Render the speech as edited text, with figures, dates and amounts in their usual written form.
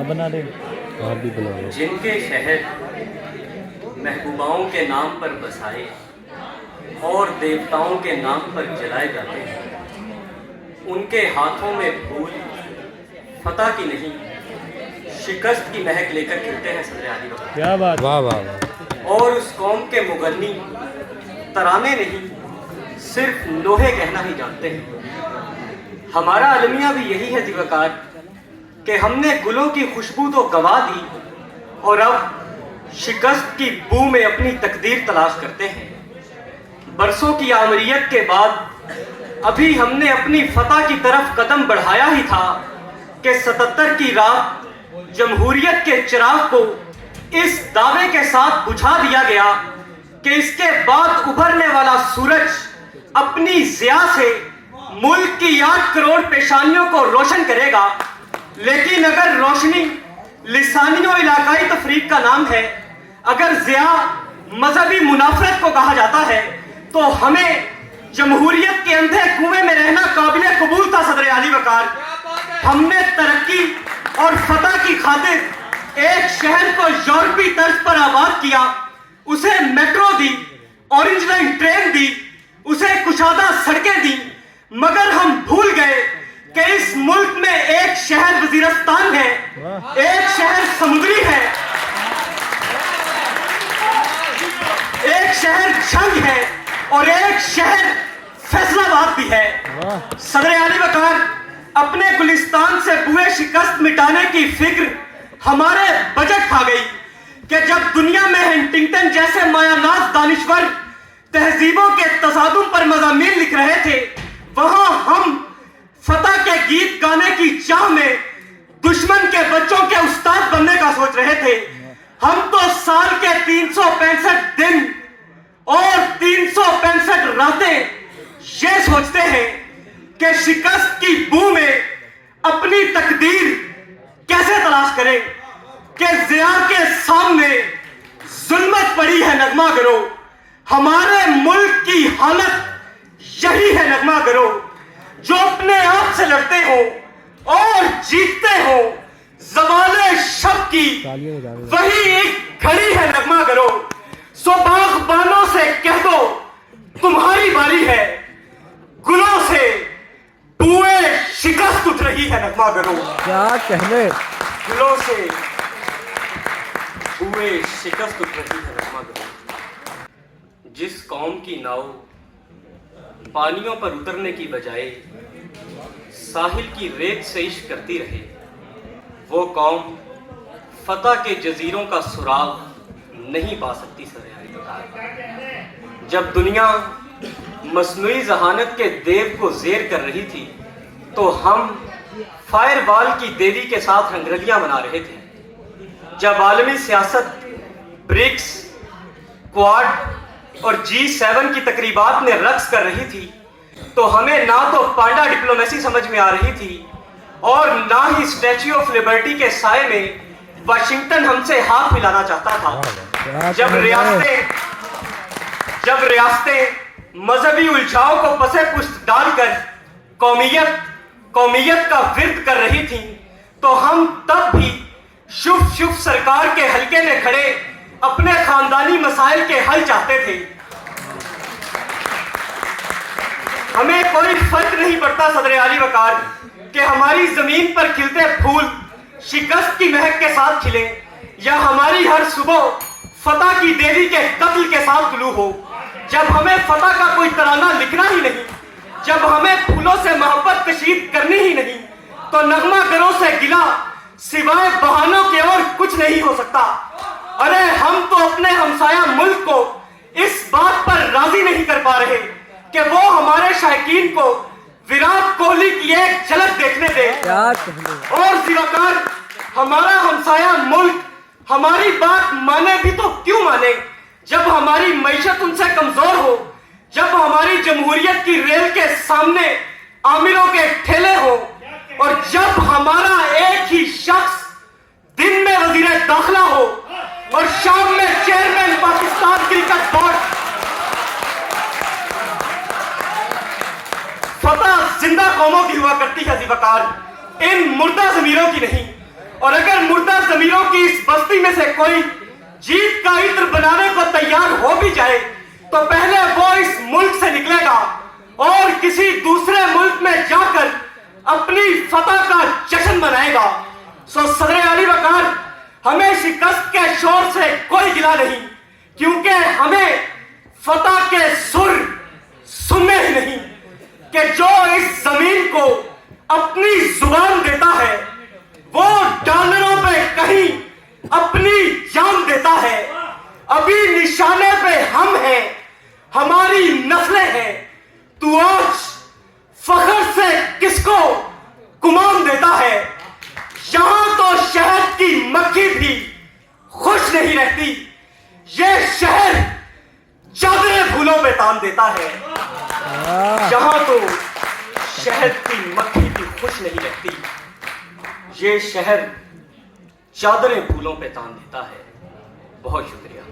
बना दे, आप भी बना लो। जिनके शहर महबूबाओं के नाम पर बसाए और देवताओं के नाम पर जलाए जाते हैं, उनके हाथों में फूल फतह की नहीं शिकस्त की महक लेकर खिलते हैं सदर आली वक्त। क्या बात, वाह वाह वाह। और उस कौम के मुगन्नी तराने नहीं सिर्फ लोहे कहना ही जानते हैं। हमारा अलमिया भी यही है दिवकार कि हमने गुलों की खुशबू तो गवा दी और अब शिकस्त की बू में अपनी तकदीर तलाश करते हैं। बरसों की आमरीयत के बाद अभी हमने अपनी फतह की तरफ कदम बढ़ाया ही था कि 77 की रात जमहूरियत के चिराग को इस दावे के साथ बुझा दिया गया कि इसके बाद उभरने वाला सूरज अपनी ज़िया से मुल्क की 8 करोड़ पेशानियों को रोशन करेगा। लेकिन अगर रोशनी लिसानी और इलाकाई तफरीक का नाम है, अगर ज़िया मजहबी मुनाफरत को कहा जाता है, तो हमें जमहूरियत के अंधे कुएं में रहना काबिल कबूल था सदर आली वकार। हमने तरक्की और फतह की खातिर एक शहर को यूरोपी तर्ज पर आबाद किया, उसे मेट्रो दी, ऑरेंज लाइन ट्रेन दी, उसे कुशादा सड़कें दी, मगर हम भूल गए कि इस मुल्क में एक शहर वजीरस्तान है, एक शहर समुद्री है, एक शहर जंग है और एक शहर फैसलाबाद भी है। सदर आली वकार, अपने गुलिस्तान से बुए शिकस्त मिटाने की फिक्र हमारे बजट खा गई कि जब दुनिया में हंटिंगटन जैसे मायानाज दानिश्वर तहजीबों के तसादुम पर मज़ामीन लिख रहे थे, वहां हम फतह के गीत गाने की चाह में दुश्मन के बच्चों के उस्ताद बनने का सोच रहे थे। हम तो साल के 365 दिन और 365 रातें ये सोचते हैं कि शिकस्त की बू में अपनी तकदीर कैसे तलाश करें, कि ज़िया के सामने जुल्मत पड़ी है नगमा करो। हमारे मुल्क की हालत यही है नगमा करो, जो अपने आप से लड़ते हो और जीतते हो ज़वाले शब की वही एक घड़ी है नगमा करो। सो बागबानों से कह दो तुम्हारी बारी है, गुलों से बुए शिकस्त उठ रही है नगमा करो। क्या कहने, गुलों से बुए शिकस्त उठ रही है नगमा करो। जिस कौम की नाव पानियों पर उतरने की बजाय साहिल की रेत से इश्क करती रहे, वो कौम फतह के जजीरों का सुराग नहीं पा सकती सर। जब दुनिया मसनूई जहानत के देव को जेर कर रही थी, तो हम फायरवॉल की देवी के साथ रंगरलियां मना रहे थे। जब आलमी सियासत ब्रिक्स, क्वाड और G7 की तकरीबात में रक्स कर रही थी, तो हमें ना तो पांडा डिप्लोमेसी समझ में आ रही थी और ना ही स्टैच्यू ऑफ लिबर्टी के साए में वाशिंगटन हमसे हाथ मिलाना चाहता था। जब रियासतें मजहबी उलझाव को पसे पुष्ट डालकर कौमियत का विर्द कर रही थी, तो हम तब भी शुभ सरकार के हलके में खड़े अपने खानदानी मसाइल के हल चाहते थे। हमें कोई फर्क नहीं पड़ता सदर आली वकार कि हमारी जमीन पर खिलते फूल शिकस्त की महक के साथ खिले, या हमारी हर सुबह फतह की देवी के कत्ल के साथ तुलू हो। जब हमें फतह का कोई तराना लिखना ही नहीं, जब हमें फूलों से मोहब्बत कशीद करनी ही नहीं, तो नगमा गरों से गिला सिवाय बहानों के और कुछ नहीं हो सकता। अरे हम तो अपने हमसाया मुल्क को इस बात पर राजी नहीं कर पा रहे कि वो हमारे शायकीन को विराट कोहली की एक झलक देखने दे। और जिलाकार, हमारा हमसाया मुल्क हमारी बात माने भी तो क्यों माने, जब हमारी मईशत उनसे कमजोर हो, जब हमारी जमहूरियत की रेल के सामने आमिरों के ठेले हो, और जब हमारा एक ही शख्स दिन में वजीर दाखिला हो और शाम में चेयरमैन पाकिस्तान क्रिकेट बोर्ड। फतह जिंदा कौमों की हुआ करती है ज़िबकार, इन मुर्दा ज़मीरों की नहीं। और अगर मुर्दा जमीरों की इस बस्ती में से कोई जीत का इत्र बनाने को तैयार हो भी जाए तो पहले वो इस मुल्क से निकलेगा और किसी दूसरे मुल्क में जाकर अपनी फतह का जश्न मनाएगा। सो सदर आली वकार, हमें शिकस्त के शोर से कोई गिला नहीं, क्योंकि हमें फतह के सुर सुनने ही नहीं कि जो इस जमीन को अपनी जुबान देता है वो डॉलरों पे कहीं अपनी जान देता है। अभी निशाने पे हम हैं, हमारी नस्लें हैं। तू आज फखर से किसको गुमान देता है? यहां तो शहद की मक्खी भी खुश नहीं रहती, ये शहर चादरें फूलों पे तान देता है। यहां तो शहद की मक्खी भी खुश नहीं रहती, ये शहर चादरें फूलों पे तान देता है। बहुत शुक्रिया।